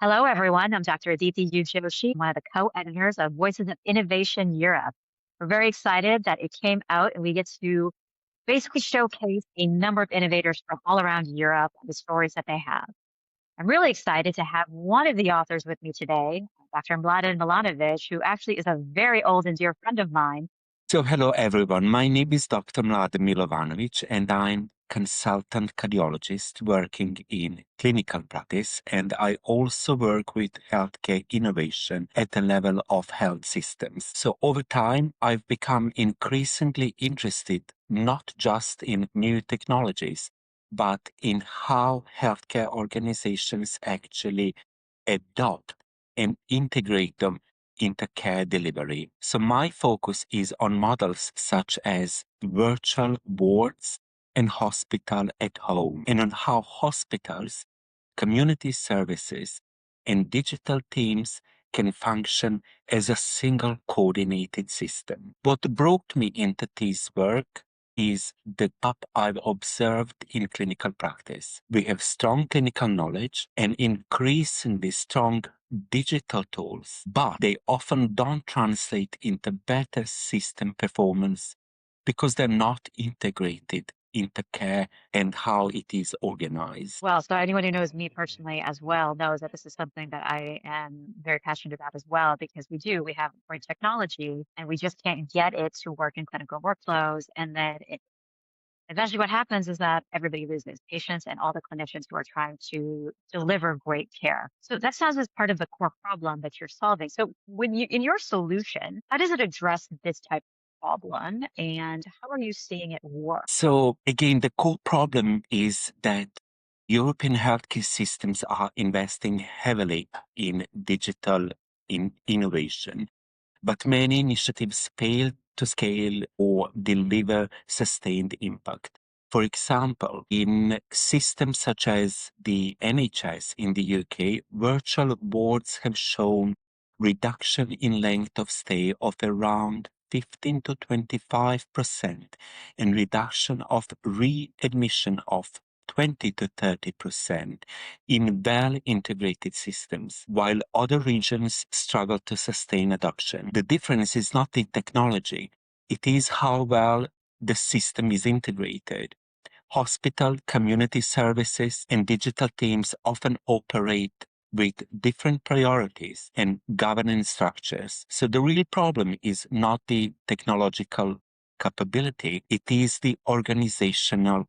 Hello, everyone. I'm Dr. Aditi Joshi, one of the co-editors of Voices of Innovation Europe. We're very excited that it came out and we get to basically showcase a number of innovators from all around Europe and the stories that they have. I'm really excited to have one of the authors with me today, Dr. Mladen Milovanovic, who actually is a very old and dear friend of mine. So, hello everyone. My name is Dr. Mladen Milovanovic, and I'm consultant cardiologist working in clinical practice, and I also work with healthcare innovation at the level of health systems. So, over time, I've become increasingly interested not just in new technologies, but in how healthcare organizations actually adopt and integrate them into care delivery. So my focus is on models such as virtual wards and hospital at home, and on how hospitals, community services, and digital teams can function as a single coordinated system. What brought me into this work is the gap I've observed in clinical practice. We have strong clinical knowledge and increasingly strong digital tools, but they often don't translate into better system performance because they're not integrated into care and how it is organized. Well, so anyone who knows me personally as well knows that this is something that I am very passionate about as well, because we have great technology and we just can't get it to work in clinical workflows. And then eventually what happens is that everybody loses patients and all the clinicians who are trying to deliver great care. So that sounds as part of the core problem that you're solving. So in your solution, how does it address this type of problem and how are you seeing it work? So again, the core problem is that European healthcare systems are investing heavily in digital innovation, but many initiatives fail to scale or deliver sustained impact. For example, in systems such as the NHS in the UK, virtual wards have shown reduction in length of stay of around 15 to 25% and reduction of readmission of 20 to 30% in well-integrated systems, while other regions struggle to sustain adoption. The difference is not in technology, it is how well the system is integrated. Hospital, community services, and digital teams often operate with different priorities and governance structures. So the real problem is not the technological capability, it is the organizational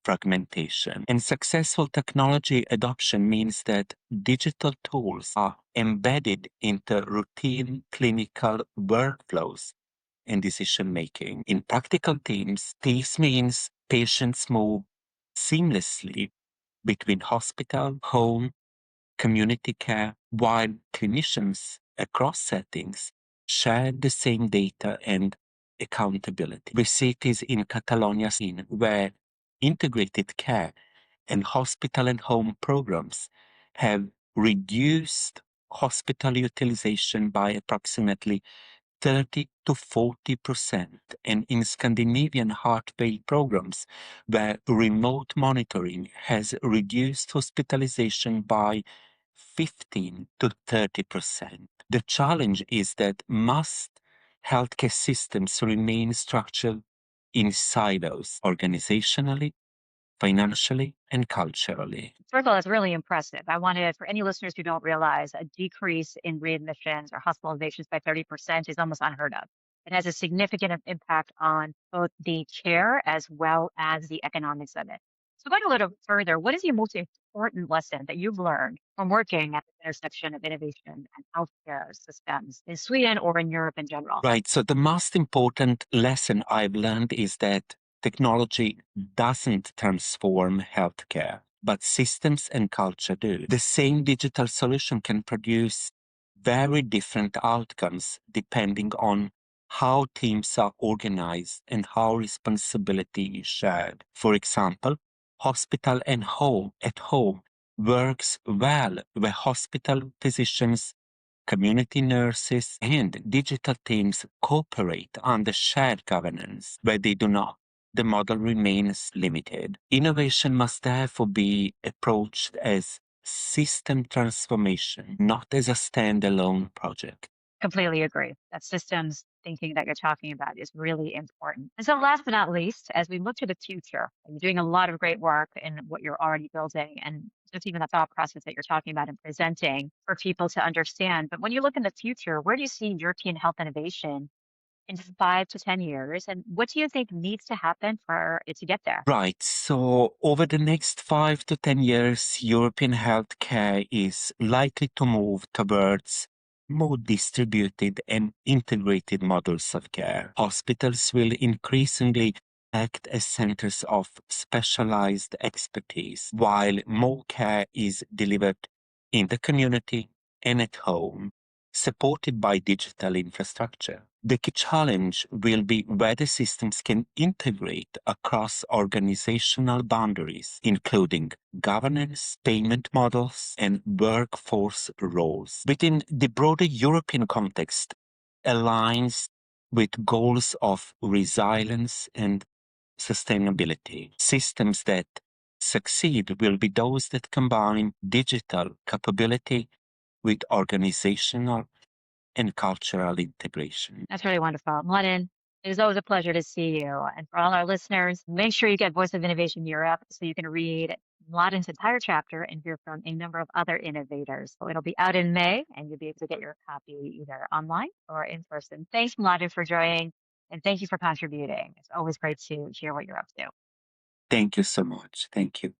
fragmentation. And successful technology adoption means that digital tools are embedded into routine clinical workflows and decision making. In practical teams, this means patients move seamlessly between hospital, home, community care, while clinicians across settings share the same data and accountability. We see this in Catalonia, where integrated care and hospital and home programs have reduced hospital utilization by approximately 30 to 40%, and in Scandinavian heart failure programs, where remote monitoring has reduced hospitalization by 15 to 30%. The challenge is that most healthcare systems remain structured in silos, organizationally, financially, and culturally. First of all, that's really impressive. I wanted, for any listeners who don't realize, a decrease in readmissions or hospitalizations by 30% is almost unheard of. It has a significant impact on both the care as well as the economics of it. So going a little further, what is the most important lesson that you've learned from working at the intersection of innovation and healthcare systems in Sweden or in Europe in general? Right. So the most important lesson I've learned is that technology doesn't transform healthcare, but systems and culture do. The same digital solution can produce very different outcomes depending on how teams are organized and how responsibility is shared. For example, hospital and home at home works well where hospital physicians, community nurses, and digital teams cooperate under shared governance. Where they do not, the model remains limited. Innovation must therefore be approached as system transformation, not as a standalone project. Completely agree. That systems thinking that you're talking about is really important. And so, last but not least, as we look to the future, you're doing a lot of great work in what you're already building, and just even the thought process that you're talking about and presenting for people to understand. But when you look in the future, where do you see European health innovation in 5 to 10 years? And what do you think needs to happen for it to get there? Right. So over the next 5 to 10 years, European healthcare is likely to move towards more distributed and integrated models of care. Hospitals will increasingly act as centers of specialized expertise, while more care is delivered in the community and at home, supported by digital infrastructure. The key challenge will be whether systems can integrate across organizational boundaries, including governance, payment models, and workforce roles. Within the broader European context, aligns with goals of resilience and sustainability. Systems that succeed will be those that combine digital capability with organizational and cultural integration. That's really wonderful. Mladen, it is always a pleasure to see you. And for all our listeners, make sure you get Voice of Innovation Europe so you can read Mladen's entire chapter and hear from a number of other innovators. So it'll be out in May, and you'll be able to get your copy either online or in person. Thanks, Mladen, for joining, and thank you for contributing. It's always great to hear what you're up to. Thank you so much. Thank you.